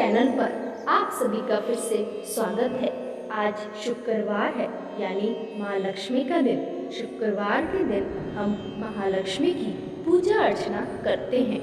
Channel पर आप सभी का फिर से स्वागत है। आज शुक्रवार है, यानी महालक्ष्मी का दिन। शुक्रवार के दिन हम महालक्ष्मी की पूजा अर्चना करते हैं।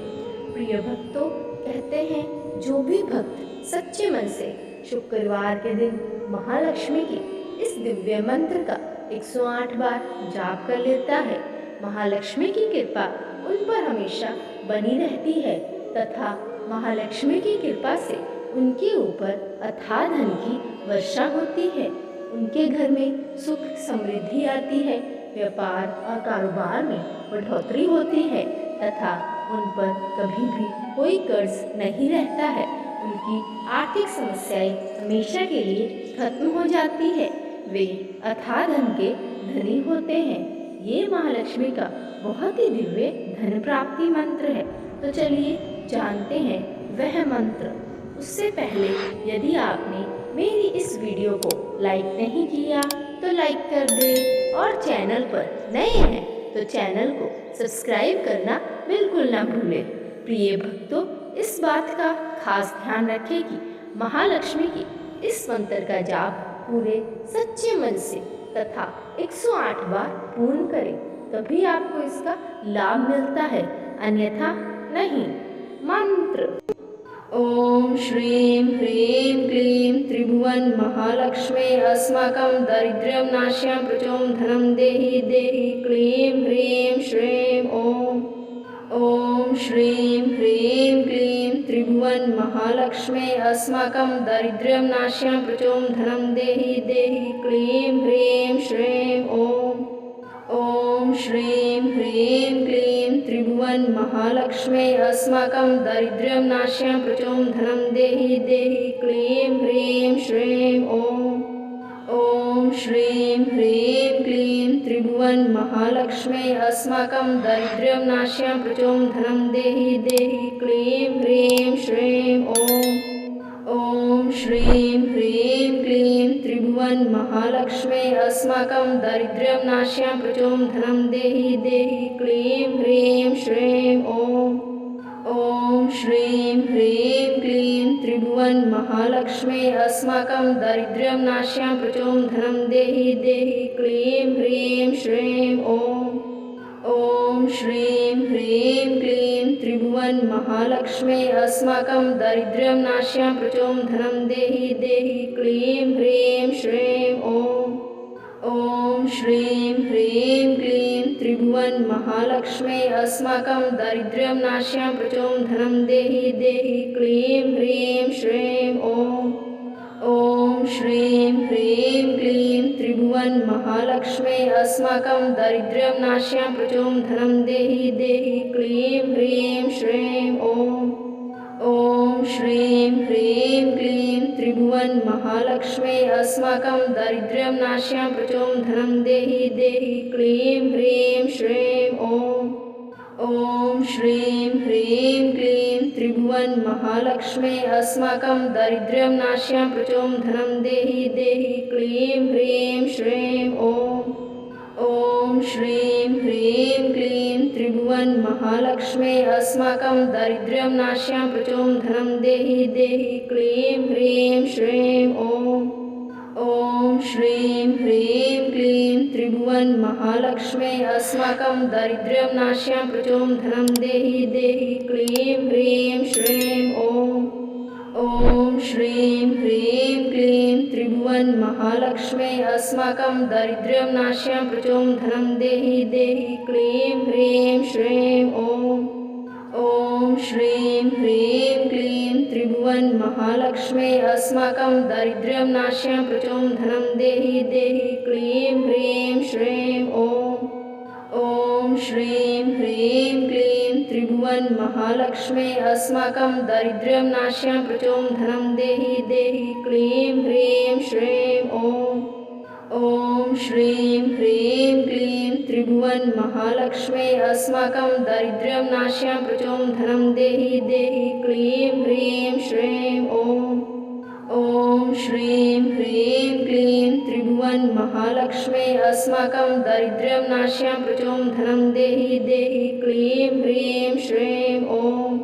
प्रिय भक्तों, कहते हैं जो भी भक्त सच्चे मन से शुक्रवार के दिन महालक्ष्मी के इस दिव्य मंत्र का 108 बार जाप कर लेता है, महालक्ष्मी की कृपा उन पर हमेशा बनी रहती है तथा महालक्ष्मी की कृपा से उनके ऊपर अथाह धन की वर्षा होती है। उनके घर में सुख समृद्धि आती है, व्यापार और कारोबार में बढ़ोतरी होती है तथा उन पर कभी भी कोई कर्ज नहीं रहता है। उनकी आर्थिक समस्याएं हमेशा के लिए खत्म हो जाती है। वे अथाह धन के धनी होते हैं। ये महालक्ष्मी का बहुत ही दिव्य धन प्राप्ति मंत्र है। तो चलिए जानते हैं वह मंत्र। उससे पहले यदि आपने मेरी इस वीडियो को लाइक नहीं किया तो लाइक कर दें और चैनल पर नए हैं तो चैनल को सब्सक्राइब करना बिल्कुल ना भूलें। प्रिय भक्तों, इस बात का खास ध्यान रखें कि महालक्ष्मी की इस मंत्र का जाप पूरे सच्चे मन से तथा 108 बार पूर्ण करें, तभी आपको इसका लाभ मिलता है, अन्यथा नहीं। मंत्र: ओम श्रीं ह्रीं क्लीं त्रिभुवन महालक्ष्मे अस्माकं दरिद्र्यं नाश्यां प्रचों धनं देहि देहि क्लीं ह्रीं श्रीं ओम। ओम श्रीं ह्रीं क्लीं त्रिभुवन महालक्ष्मे अस्माकं दरिद्र्यं नाश्यां प्रचों धनं देहि देहि क्लीं ह्रीं श्रीं ओम। ओम श्रीं ह्रीं क्लीं त्रिभुवन महालक्ष्मे अस्माकं दरिद्र्यं नाश्यां प्रचों धनं देहि देहि क्लीं ह्रीं श्रीं ओम। ओम श्रीं ह्रीं क्लीं त्रिभुवन महालक्ष्मे अस्माकं दरिद्र्यं नाश्यां प्रचों धनं देहि देहि क्लीं ह्रीं श्रीं ओम। ओम श्रीं ह्रीं क्लीं त्रिभुवन महालक्ष्मे अस्माकं दरिद्र्यं नाश्यां प्रचों धनं देहि देहि क्लीं ह्रीं श्रीं ओम। ओम श्रीं ह्रीं क्लीं त्रिभुवन महालक्ष्मे अस्माकं दरिद्र्यं नाश्यां प्रचों धनं देहि देहि क्लीं ह्रीं श्रीं ओम। ओम श्रीं ह्रीं क्लीं त्रिभुवन महालक्ष्मे अस्माकं दरिद्र्यं नाश्यां प्रचों धनं देहि देहि क्लीं ह्रीं श्रीं ओम। ओम श्रीं ह्रीं क्लीं त्रिभुवन महालक्ष्मे अस्माकं दरिद्र्यं नाश्यां प्रचों धनं देहि देहि क्लीं ह्रीं श्रीं ओम। ओम श्रीं ह्रीं क्लीं त्रिभुवन महालक्ष्मे अस्माकं दरिद्र्यं नाश्यां प्रचों धनं देहि देहि क्लीं ह्रीं श्रीं ओम। ओम श्रीं ह्रीं क्लीं त्रिभुवन महालक्ष्मे अस्माकं दरिद्र्यं नाश्यां प्रचों धनं देहि देहि क्लीं ह्रीं श्रीं ओम। ओम श्रीं ह्रीं क्लीं त्रिभुवन महालक्ष्मे अस्माकं दरिद्र्यं नाश्यां प्रचों धनं देहि देहि क्लीं ह्रीं श्रीं ओम। ओम श्रीं ह्रीं क्लीं त्रिभुवन महालक्ष्मे अस्माकं दरिद्र्यं नाश्यां प्रचों धनं देहि देहि क्लीं ह्रीं श्रीं ओम। ओम श्रीं ह्रीं क्लीं त्रिभुवन महालक्ष्मे अस्माकं दरिद्र्यं नाश्यां प्रचों धनं देहि देहि क्लीं ह्रीं श्रीं ओम। ओम श्रीं ह्रीं क्लीं त्रिभुवन महालक्ष्मे अस्माकं दरिद्र्यं नाश्यां प्रचों धनं देहि देहि क्लीं ह्रीं श्रीं ओम। ओम श्रीं ह्रीं क्लीं त्रिभुवन महालक्ष्मे अस्माकं दरिद्र्यं नाश्यां प्रचों धनं देहि देहि क्लीं ह्रीं श्रीं ओम। ओम श्रीं ह्रीं क्लीं त्रिभुवन महालक्ष्मे अस्माकं दरिद्र्यं नाश्यां प्रचों धनं देहि देहि क्लीं ह्रीं श्रीं ओम। ओम श्रीं ह्रीं क्लीं त्रिभुवन महालक्ष्मे अस्माकं दरिद्र्यं नाश्यां प्रचों धनं देहि देहि क्लीं ह्रीं श्रीं ओम। ओम श्रीं ह्रीं क्लीं त्रिभुवन महालक्ष्मे अस्माकं दरिद्र्यं नाश्यां प्रचों धनं देहि देहि क्लीं ह्रीं श्रीं ओम।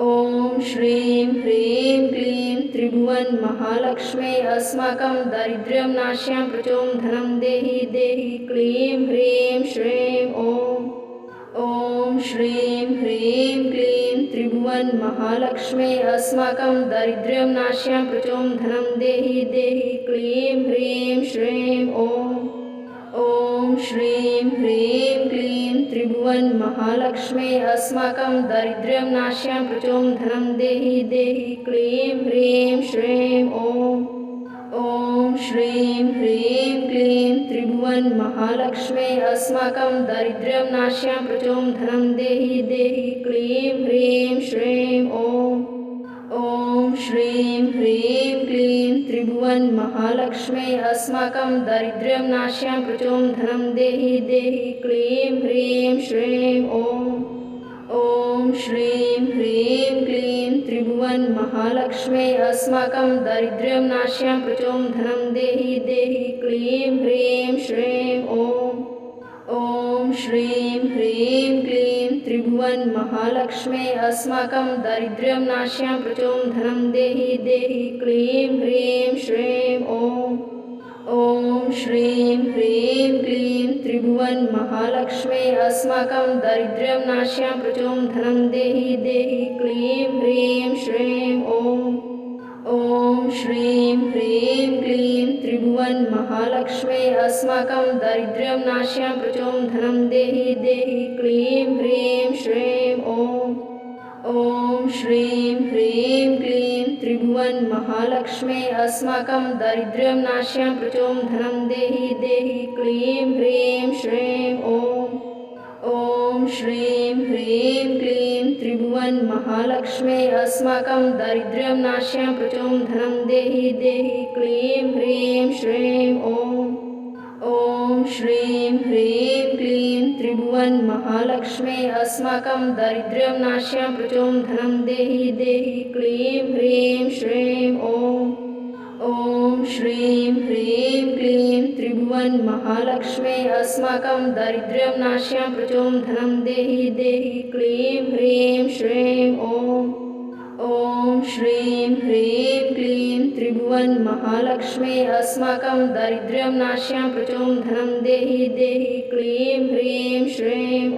ओम श्रीं ह्रीं क्लीं त्रिभुवन महालक्ष्मे अस्माकं दारिद्र्यं नाश्यां प्रचों धनं देहि देहि क्लीं ह्रीं श्रीं ॐ श्रीं ह्रीं क्लीं त्रिभुवन महालक्ष्मे अस्माकं दारिद्र्यं नाश्यां प्रचों धनं देहि देहि क्लीं ह्रीं श्रीं ॐ श्रीं ह्रीं क्लीं त्रिभुवन महालक्ष्मे अस्माकं दारिद्र्यं नाश्यां प्रचों धनं देहि देहि क्लीं ह्रीं श्रीं ॐ श्रीं ह्रीं क्लीं त्रिभुवन महालक्ष्मे अस्माकं दारिद्र्यं नाश्यां प्रचों धनं देहि देहि क्लीं ह्रीं श्रीं ॐ श्रीं ह्रीं क्लीं त्रिभुवन महालक्ष्मे अस्माकं दारिद्र्यं नाश्यां प्रचों धनं देहि देहि क्लीं ह्रीं श्रीं ॐ श्रीं ह्रीं क्लीं त्रिभुवन महालक्ष्मे अस्माकं दारिद्र्यं नाश्यां प्रचों धनं देहि देहि क्लीं ह्रीं श्रीं ॐ श्रीं ह्रीं क्लीं त्रिभुवन महालक्ष्मे अस्माकं दारिद्र्यं नाश्यां प्रचों धनं देहि देहि क्लीं ह्रीं श्रीं ॐ श्रीं ह्रीं क्लीं त्रिभुवन महालक्ष्मे अस्माकं दारिद्र्यं नाश्यां प्रचों धनं देहि देहि क्लीं ह्रीं श्रीं ॐ श्रीं ह्रीं क्लीं त्रिभुवन महालक्ष्मे अस्माकं दारिद्र्यं नाश्यां प्रचों धनं देहि देहि क्लीं ह्रीं श्रीं ॐ श्रीं ह्रीं क्लीं त्रिभुवन महालक्ष्मे अस्माकं दारिद्र्यं नाश्यां प्रचों धनं देहि देहि क्लीं ह्रीं श्रीं ॐ श्रीं ह्रीं क्लीं त्रिभुवन महालक्ष्मे अस्माकं दारिद्र्यं नाश्यां प्रचों धनं देहि देहि क्लीं ह्रीं श्रीं ॐ श्रीं ह्रीं क्लीं त्रिभुवन महालक्ष्मे अस्माकं दारिद्र्यं नाश्यां प्रचों धनं देहि देहि क्लीं ह्रीं श्रीं ॐ श्रीं ह्रीं क्लीं त्रिभुवन महालक्ष्मे अस्माकं दारिद्र्यं नाश्यां प्रचों धनं देहि देहि क्लीं ह्रीं श्रीं ॐ श्रीं ह्रीं क्लीं त्रिभुवन महालक्ष्मे अस्माकं दारिद्र्यं नाश्यां प्रचों धनं देहि देहि क्लीं ह्रीं श्रीं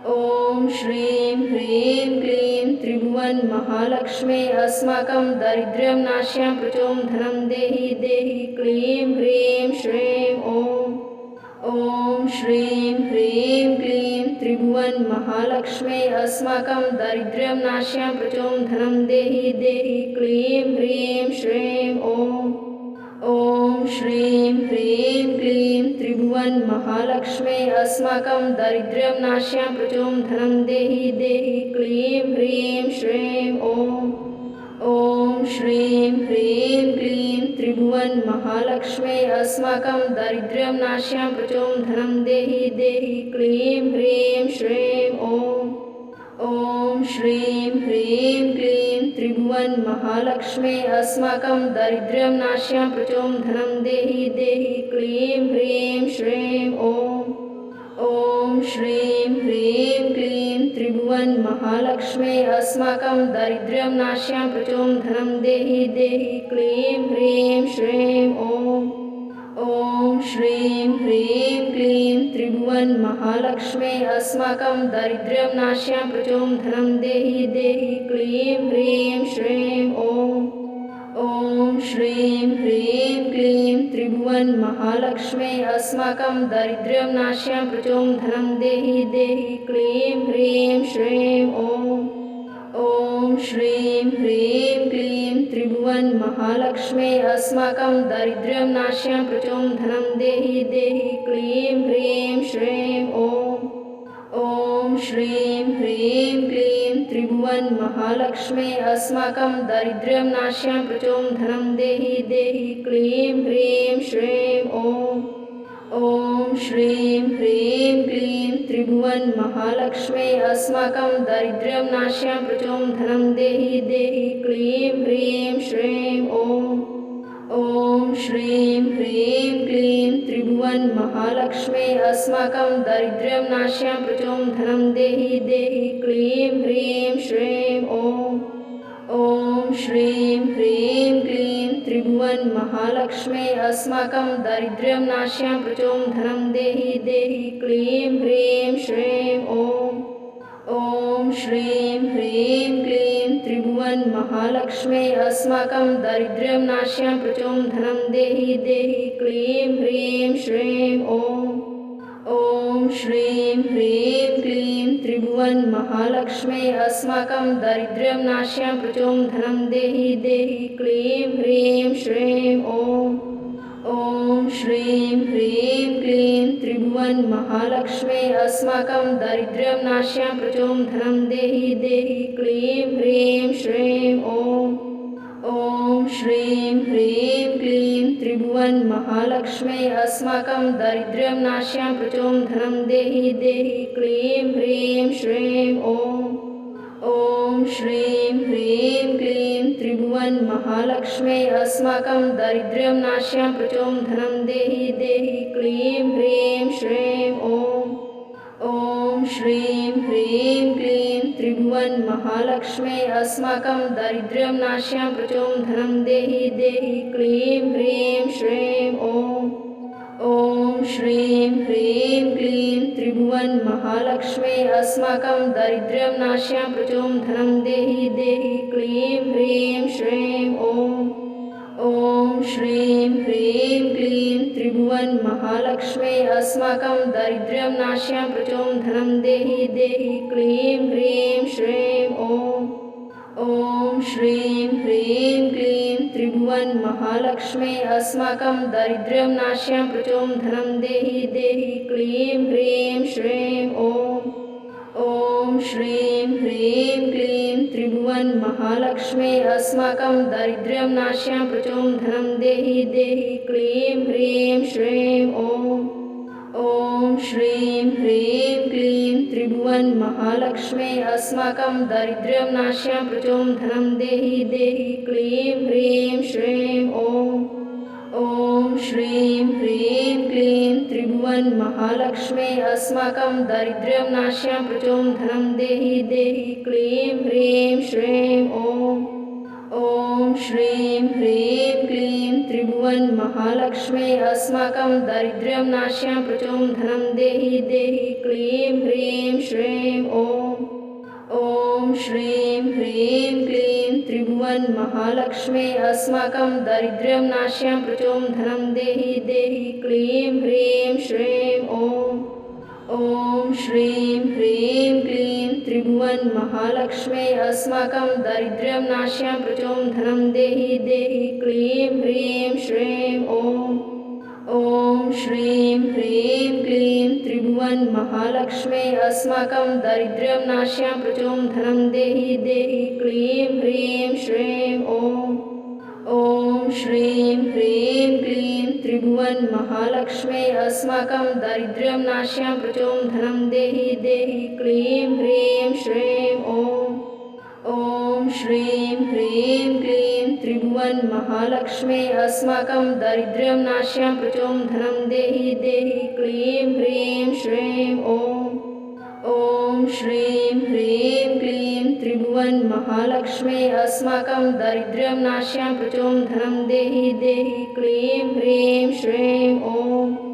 ॐ श्रीं ह्रीं क्लीं त्रिभुवन महालक्ष्मे अस्माकं दारिद्र्यं नाश्यां प्रचों धनं देहि देहि क्लीं ह्रीं श्रीं ॐ श्रीं ह्रीं क्लीं त्रिभुवन महालक्ष्मे अस्माकं दारिद्र्यं नाश्यां प्रचों धनं देहि देहि क्लीं ह्रीं श्रीं ॐ श्रीं ह्रीं क्लीं त्रिभुवन महालक्ष्मे अस्माकं दारिद्र्यं नाश्यां प्रचों धनं देहि देहि क्लीं ह्रीं श्रीं ॐ श्रीं ह्रीं क्लीं त्रिभुवन महालक्ष्मे अस्माकं दारिद्र्यं नाश्यां प्रचों धनं देहि देहि क्लीं ह्रीं श्रीं ॐ श्रीं ह्रीं क्लीं त्रिभुवन महालक्ष्मे अस्माकं दारिद्र्यं नाश्यां प्रचों धनं देहि देहि क्लीं ह्रीं श्रीं ॐ श्रीं ह्रीं क्लीं त्रिभुवन महालक्ष्मे अस्माकं दारिद्र्यं नाश्यां प्रचों धनं देहि देहि क्लीं ह्रीं श्रीं ॐ श्रीं ह्रीं क्लीं त्रिभुवन महालक्ष्मे अस्माकं दारिद्र्यं नाश्यां प्रचों धनं देहि देहि क्लीं ह्रीं श्रीं ॐ श्रीं ह्रीं क्लीं त्रिभुवन महालक्ष्मे अस्माकं दारिद्र्यं नाश्यां प्रचों धनं देहि देहि क्लीं ह्रीं श्रीं ॐ श्रीं ह्रीं क्लीं त्रिभुवन महालक्ष्मे अस्माकं दारिद्र्यं नाश्यां प्रचों धनं देहि देहि क्लीं ह्रीं श्रीं ॐ श्रीं ह्रीं क्लीं त्रिभुवन महालक्ष्मे अस्माकं दारिद्र्यं नाश्यां प्रचों धनं देहि देहि क्लीं ह्रीं श्रीं ॐ श्रीं ह्रीं क्लीं त्रिभुवन महालक्ष्मे अस्माकं दारिद्र्यं नाश्यां प्रचों धनं देहि देहि क्लीं ह्रीं श्रीं ॐ श्रीं ह्रीं क्लीं त्रिभुवन महालक्ष्मे अस्माकं दारिद्र्यं नाश्यां प्रचों धनं देहि देहि क्लीं ह्रीं श्रीं ॐ श्रीं ह्रीं क्लीं त्रिभुवन महालक्ष्मे अस्माकं दारिद्र्यं नाश्यां प्रचों धनं देहि देहि क्लीं ह्रीं श्रीं ॐ श्रीं ह्रीं क्लीं त्रिभुवन महालक्ष्मे अस्माकं दारिद्र्यं नाश्यां प्रचों धनं देहि देहि क्लीं ह्रीं श्रीं ॐ श्रीं ह्रीं क्लीं त्रिभुवन महालक्ष्मे अस्माकं दारिद्र्यं नाश्यां प्रचों धनं देहि देहि क्लीं ह्रीं श्रीं ॐ श्रीं ह्रीं क्लीं त्रिभुवन महालक्ष्मे अस्माकं दारिद्र्यं नाश्यां प्रचों धनं देहि देहि क्लीं ह्रीं श्रीं ॐ श्रीं ह्रीं क्लीं त्रिभुवन महालक्ष्मे अस्माकं दारिद्र्यं नाश्यां प्रचों धनं देहि देहि क्लीं ह्रीं श्रीं ॐ श्रीं ह्रीं क्लीं त्रिभुवन महालक्ष्मे अस्माकं दारिद्र्यं नाश्यां प्रचों धनं देहि देहि क्लीं ह्रीं श्रीं ॐ श्रीं ह्रीं क्लीं त्रिभुवन महालक्ष्मे अस्माकं दारिद्र्यं नाश्यां प्रचों धनं देहि देहि क्लीं ह्रीं श्रीं ॐ श्रीं ह्रीं क्लीं त्रिभुवन महालक्ष्मे अस्माकं दारिद्र्यं नाश्यां प्रचों धनं देहि देहि क्लीं ह्रीं श्रीं ॐ श्रीं ह्रीं क्लीं त्रिभुवन महालक्ष्मे अस्माकं दारिद्र्यं नाश्यां प्रचों धनं देहि देहि क्लीं ह्रीं श्रीं ॐ श्रीं ह्रीं क्लीं त्रिभुवन महालक्ष्मे अस्माकं दारिद्र्यं नाश्यां प्रचों धनं देहि देहि क्लीं ह्रीं श्रीं ॐ श्रीं ह्रीं क्लीं त्रिभुवन महालक्ष्मे अस्माकं दारिद्र्यं नाश्यां प्रचों धनं देहि देहि क्लीं ह्रीं श्रीं ॐ श्रीं ह्रीं क्लीं त्रिभुवन महालक्ष्मे अस्माकं दारिद्र्यं नाश्यां प्रचों धनं देहि देहि क्लीं ह्रीं श्रीं ॐ श्रीं ह्रीं क्लीं त्रिभुवन महालक्ष्मे अस्माकं दारिद्र्यं नाश्यां प्रचों धनं देहि देहि क्लीं ह्रीं श्रीं ॐ श्रीं ह्रीं क्लीं त्रिभुवन महालक्ष्मे अस्माकं दारिद्र्यं नाश्यां प्रचों धनं देहि देहि क्लीं ह्रीं श्रीं ॐ श्रीं ह्रीं क्लीं त्रिभुवन महालक्ष्मे अस्माकं दारिद्र्यं नाश्यां प्रचों धनं देहि देहि क्लीं ह्रीं श्रीं ॐ श्रीं ह्रीं क्लीं त्रिभुवन महालक्ष्मे अस्माकं दारिद्र्यं नाश्यां प्रचों धनं देहि देहि क्लीं ह्रीं श्रीं ॐ श्रीं ह्रीं क्लीं त्रिभुवन महालक्ष्मे अस्माकं दारिद्र्यं नाश्यां प्रचों धनं देहि देहि क्लीं ह्रीं श्रीं ॐ श्रीं ह्रीं क्लीं त्रिभुवन महालक्ष्मे अस्माकं दारिद्र्यं नाश्यां प्रचों धनं देहि देहि क्लीं ह्रीं श्रीं ॐ श्रीं ह्रीं क्लीं त्रिभुवन महालक्ष्मे अस्माकं दारिद्र्यं नाश्यां प्रचों धनं देहि देहि क्लीं ह्रीं श्रीं ॐ श्रीं ह्रीं क्लीं त्रिभुवन महालक्ष्मे अस्माकं दारिद्र्यं नाश्यां प्रचों धनं देहि देहि क्लीं ह्रीं श्रीं ॐ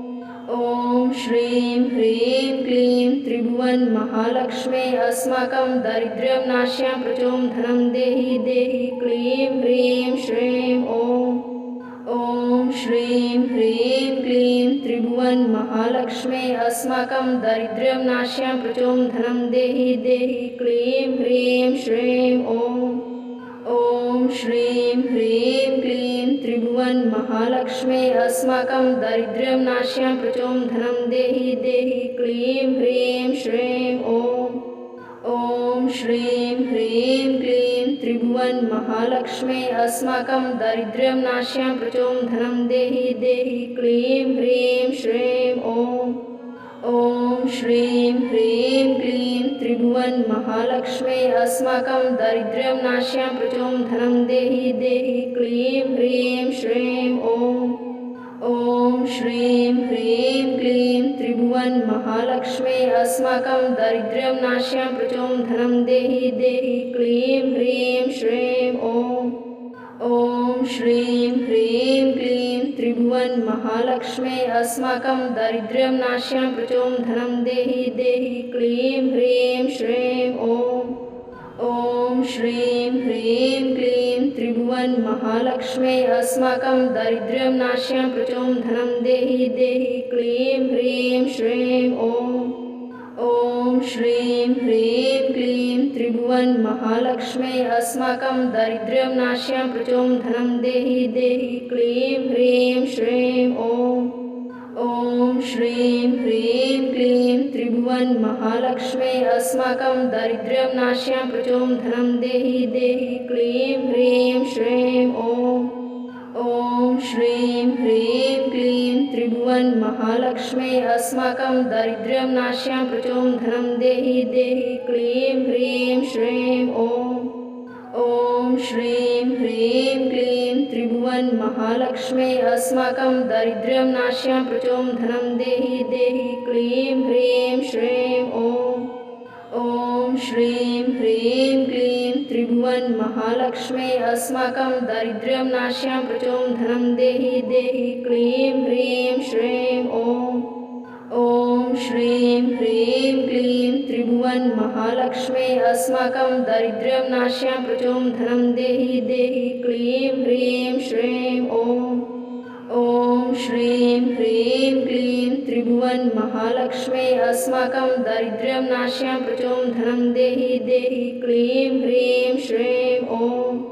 श्रीं ह्रीं क्लीं त्रिभुवन महालक्ष्मे अस्माकं दारिद्र्यं नाश्यां प्रचों धनं देहि देहि क्लीं ह्रीं श्रीं ॐ श्रीं ह्रीं क्लीं त्रिभुवन महालक्ष्मे अस्माकं दारिद्र्यं नाश्यां प्रचों धनं देहि देहि क्लीं ह्रीं श्रीं ॐ श्रीं ह्रीं क्लीं त्रिभुवन महालक्ष्मे अस्माकं दारिद्र्यं नाश्यां प्रचों धनं देहि देहि क्लीं ह्रीं श्रीं ॐ श्रीं ह्रीं क्लीं त्रिभुवन महालक्ष्मे अस्माकं दारिद्र्यं नाश्यां प्रचों धनं देहि देहि क्लीं ह्रीं श्रीं ॐ श्रीं ह्रीं क्लीं त्रिभुवन महालक्ष्मे अस्माकं दारिद्र्यं नाश्यां प्रचों धनं देहि देहि क्लीं ह्रीं श्रीं ॐ श्रीं ह्रीं क्लीं त्रिभुवन महालक्ष्मे अस्माकं दारिद्र्यं नाश्यां प्रचों धनं देहि देहि क्लीं ह्रीं श्रीं ॐ ॐ श्रीं ह्रीं क्लीं त्रिभुवन महालक्ष्मे अस्माकं दारिद्र्यं नाश्यां प्रचों धनं देहि देहि क्लीं ह्रीं श्रीं ॐ ॐ श्रीं ह्रीं क्लीं त्रिभुवन महालक्ष्मे अस्माकं दारिद्र्यं नाश्यां प्रचों धनं देहि देहि क्लीं ह्रीं श्रीं ॐ ॐ श्रीं ह्रीं क्लीं त्रिभुवन महालक्ष्मे अस्माकं दारिद्र्यं नाश्यां प्रचों धनं देहि देहि क्लीं ह्रीं श्रीं ॐ ॐ श्रीं ह्रीं क्लीं त्रिभुवन महालक्ष्मे अस्माकं दारिद्र्यं नाश्यां प्रचों धनं देहि देहि क्लीं ह्रीं श्रीं ॐ ॐ श्रीं ह्रीं क्लीं त्रिभुवन महालक्ष्मे अस्माकं दारिद्र्यं नाश्यां प्रचों धनं देहि देहि क्लीं ह्रीं श्रीं ॐ ॐ श्रीं ह्रीं क्लीं त्रिभुवन महालक्ष्मे अस्माकं दारिद्र्यं नाश्यां प्रचों धनं देहि देहि क्लीं ह्रीं श्रीं ॐ ॐ श्रीं ह्रीं क्लीं त्रिभुवन महालक्ष्मे अस्माकं दारिद्र्यं नाश्यां प्रचों धनं देहि देहि क्लीं ह्रीं श्रीं ॐ ॐ श्रीं ह्रीं क्लीं त्रिभुवन महालक्ष्मे अस्माकं दारिद्र्यं नाश्यां प्रचों धनं देहि देहि क्लीं ह्रीं श्रीं ॐ ॐ श्रीं ह्रीं क्लीं त्रिभुवन महालक्ष्मे अस्माकं दारिद्र्यं नाश्यां प्रचों धनं देहि देहि क्लीं ह्रीं श्रीं ॐ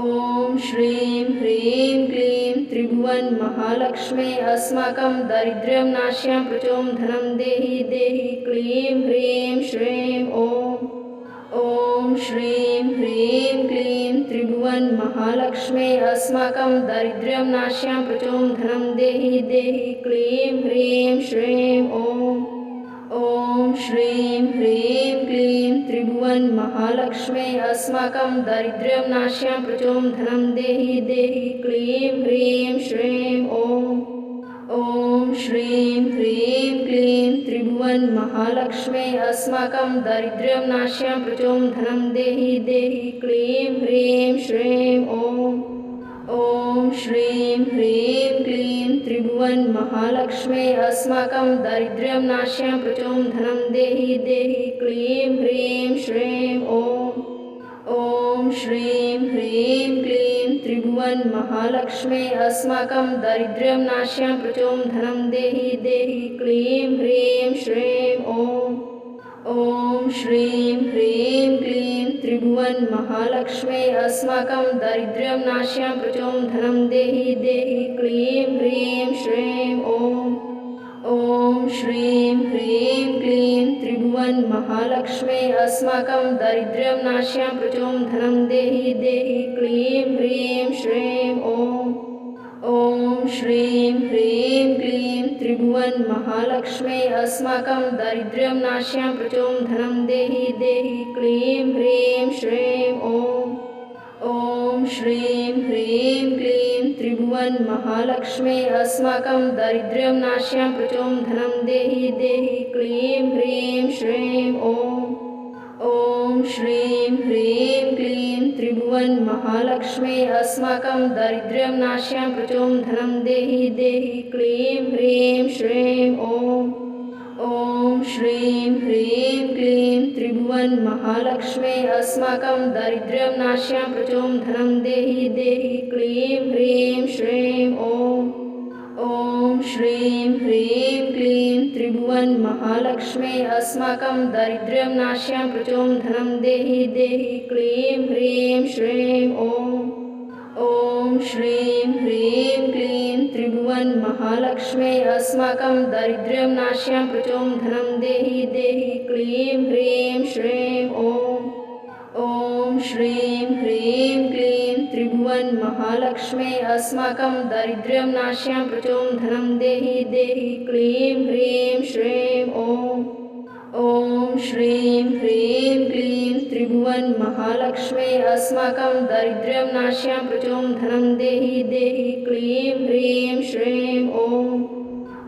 ॐ श्रीं ह्रीं क्लीं त्रिभुवन महालक्ष्मे अस्माकं दारिद्र्यं नाश्यां प्रचों धनं देहि देहि क्लीं ह्रीं श्रीं ॐ ॐ श्रीं ह्रीं क्लीं त्रिभुवन महालक्ष्मे अस्माकं दारिद्र्यं नाश्यां प्रचों धनं देहि देहि क्लीं ह्रीं श्रीं ॐ ॐ श्रीं ह्रीं क्लीं त्रिभुवन महालक्ष्मे अस्माकं दारिद्र्यं नाश्यां प्रचों धनं देहि देहि क्लीं ह्रीं श्रीं ॐ ॐ श्रीं ह्रीं क्लीं त्रिभुवन महालक्ष्मे अस्माकं दारिद्र्यं नाश्यां प्रचों धनं देहि देहि क्लीं ह्रीं श्रीं ॐ ॐ श्रीं ह्रीं क्लीं त्रिभुवन महालक्ष्मे अस्माकं दारिद्र्यं नाश्यां प्रचों धनं देहि देहि क्लीं ह्रीं श्रीं ॐ ॐ श्रीं ह्रीं क्लीं त्रिभुवन महालक्ष्मे अस्माकं दारिद्र्यं नाश्यां प्रचों धनं देहि देहि क्लीं ह्रीं श्रीं ॐ ॐ श्रीं ह्रीं क्लीं त्रिभुवन महालक्ष्मे अस्माकं दारिद्र्यं नाश्यां प्रचों धनं देहि देहि क्लीं ह्रीं श्रीं ॐ ॐ श्रीं ह्रीं क्लीं त्रिभुवन महालक्ष्मे अस्माकं दारिद्र्यं नाश्यां प्रचों धनं देहि देहि क्लीं ह्रीं श्रीं ॐ ॐ श्रीं ह्रीं क्लीं त्रिभुवन महालक्ष्मे अस्माकं दारिद्र्यं नाश्यां प्रचों धनं देहि देहि क्लीं ह्रीं श्रीं ॐ ॐ श्रीं ह्रीं क्लीं त्रिभुवन महालक्ष्मे अस्माकं दारिद्र्यं नाश्यां प्रचों धनं देहि देहि क्लीं ह्रीं श्रीं ॐ ॐ श्रीं ह्रीं क्लीं त्रिभुवन महालक्ष्मे अस्माकं दारिद्र्यं नाश्यां प्रचों धनं देहि देहि क्लीं ह्रीं श्रीं ॐ ॐ श्रीं ह्रीं क्लीं त्रिभुवन महालक्ष्मे अस्माकं दारिद्र्यं नाश्यां प्रचों धनं देहि देहि क्लीं ह्रीं श्रीं ॐ ॐ श्रीं ह्रीं क्लीं त्रिभुवन महालक्ष्मे अस्माकं दारिद्र्यं नाश्यां प्रचों धनं देहि देहि क्लीं ह्रीं श्रीं ॐ ॐ श्रीं ह्रीं क्लीं त्रिभुवन महालक्ष्मे अस्माकं दारिद्र्यं नाश्यां प्रचों धनं देहि देहि क्लीं ह्रीं श्रीं ॐ ॐ श्रीं ह्रीं क्लीं त्रिभुवन महालक्ष्मे अस्माकं दारिद्र्यं नाश्यां प्रचों धनं देहि देहि क्लीं ह्रीं श्रीं ॐ ॐ श्रीं ह्रीं क्लीं त्रिभुवन महालक्ष्मे अस्माकं दारिद्र्यं नाश्यां प्रचों धनं देहि देहि क्लीं ह्रीं श्रीं ॐ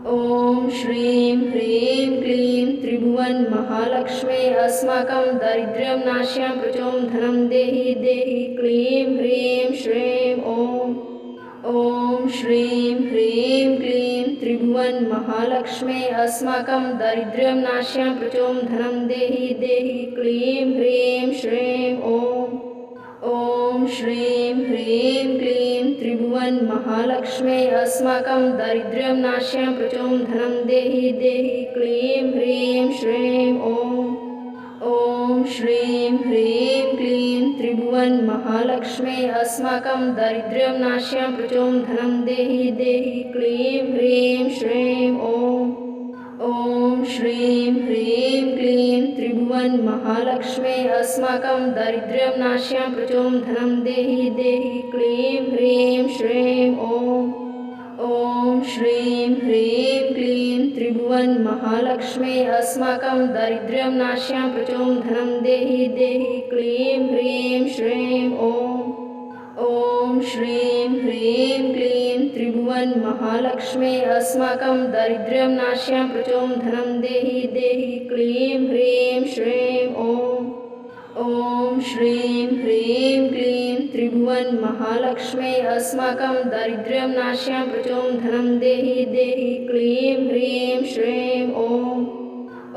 ॐ श्रीं ह्रीं क्लीं त्रिभुवन त्रिभुवन महालक्ष्मे अस्माकं दरिद्र्यं नाश्यां प्रचों धनं देहि देहि क्लीं ह्रीं श्रीं ॐ श्रीं ह्रीं क्लीं त्रिभुवन महालक्ष्मे अस्माकं दरिद्र्यं नाश्यां प्रचों धनं देहि देहि क्लीं ह्रीं श्रीं ॐ श्रीं ह्रीं क्लीं त्रिभुवन महालक्ष्मे अस्माकं दरिद्र्यं नाश्यां प्रचों धनं देहि देहि क्लीं ह्रीं श्रीं ॐ श्रीं ह्रीं क्लीं त्रिभुवन महालक्ष्मे अस्माकं दरिद्र्यं नाश्यां प्रचों धनं देहि देहि क्लीं ह्रीं श्रीं ॐ श्रीं ह्रीं क्लीं त्रिभुवन महालक्ष्मे अस्माकं दरिद्र्यं नाश्यां प्रचों धनं देहि देहि क्लीं ह्रीं श्रीं ॐ श्रीं ह्रीं क्लीं त्रिभुवन महालक्ष्मे अस्माकं दरिद्र्यं नाश्यां प्रचों धनं देहि देहि क्लीं ह्रीं श्रीं ॐ श्रीं ह्रीं क्लीं त्रिभुवन महालक्ष्मे अस्माकं दरिद्र्यं नाश्यां प्रचों धनं देहि देहि क्लीं ह्रीं श्रीं ॐ श्रीं ह्रीं क्लीं त्रिभुवन महालक्ष्मे अस्माकं दरिद्र्यं नाश्यां प्रचों धनं देहि देहि क्लीं ह्रीं श्रीं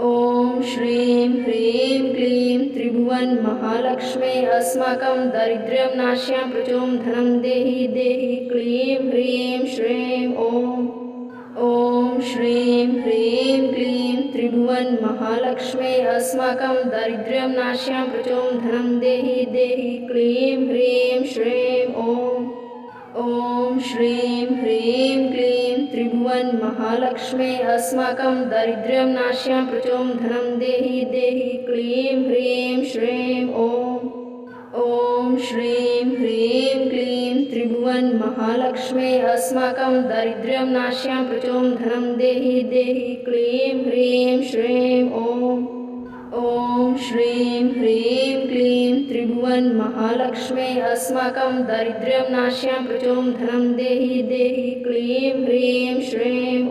ॐ श्रीं ह्रीं क्लीं त्रिभुवन महालक्ष्मे अस्माकं दरिद्र्यं नाश्यां प्रचों धनं देहि देहि क्लीं ह्रीं श्रीं ॐ श्रीं ह्रीं क्लीं त्रिभुवन महालक्ष्मे अस्माकं दरिद्र्यं नाश्यां प्रचों धनं देहि देहि क्लीं ह्रीं श्रीं ॐ श्रीं ह्रीं क्लीं त्रिभुवन महालक्ष्मे अस्माकं दरिद्र्यं नाश्यां प्रचों धनं देहि देहि क्लीं ह्रीं श्रीं ॐ श्रीं ह्रीं क्लीं त्रिभुवन महालक्ष्मे अस्माकं दरिद्र्यं नाश्यां प्रचों धनं देहि देहि क्लीं ह्रीं श्रीं ॐ श्रीं ह्रीं क्लीं त्रिभुवन महालक्ष्मे अस्माकं दरिद्र्यं नाश्यां प्रचों धनं देहि देहि क्लीं ह्रीं श्रीं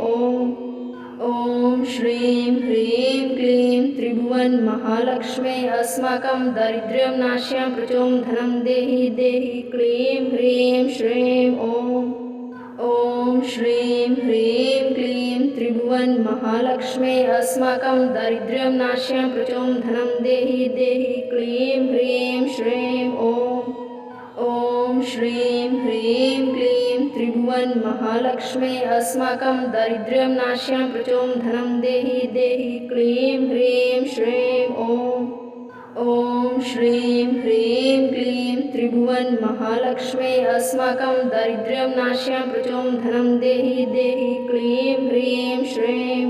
ॐ श्रीं ह्रीं क्लीं त्रिभुवन महालक्ष्मे अस्माकं दरिद्र्यं नाश्यां प्रचों धनं देहि देहि क्लीं ह्रीं श्रीं ॐ श्रीं ह्रीं क्लीं त्रिभुवन महालक्ष्मे अस्माकं दरिद्र्यं नाश्यां प्रचों धनं देहि देहि क्लीं ह्रीं श्रीं ॐ श्रीं ह्रीं क्लीं त्रिभुवन महालक्ष्मे अस्माकं दरिद्र्यं नाश्यां प्रचों धनं देहि देहि क्लीं ह्रीं श्रीं ॐ श्रीं ह्रीं क्लीं त्रिभुवन महालक्ष्मे अस्माकं दरिद्र्यं नाश्यां प्रचों धनं देहि देहि क्लीं ह्रीं श्रीं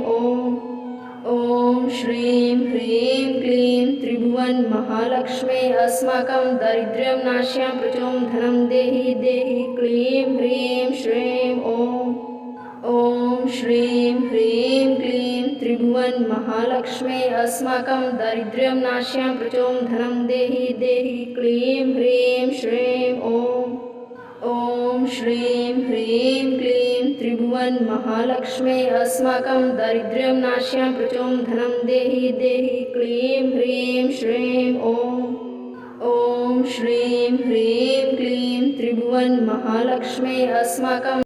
ॐ श्रीं ह्रीं क्लीं त्रिभुवन महालक्ष्मे अस्माकं दरिद्र्यं नाश्यां प्रचों धनं देहि देहि क्लीं ह्रीं श्रीं ॐ श्रीं ह्रीं क्लीं त्रिभुवन महालक्ष्मे अस्माकं दरिद्र्यं नाश्यां प्रचों धनं देहि देहि क्लीं ह्रीं श्रीं ॐ श्रीं ह्रीं क्लीं त्रिभुवन महालक्ष्मे अस्माकं दरिद्र्यं नाश्यां प्रचों धनं देहि देहि क्लीं ह्रीं श्रीं ॐ श्रीं ह्रीं क्लीं त्रिभुवन महालक्ष्मे अस्माकं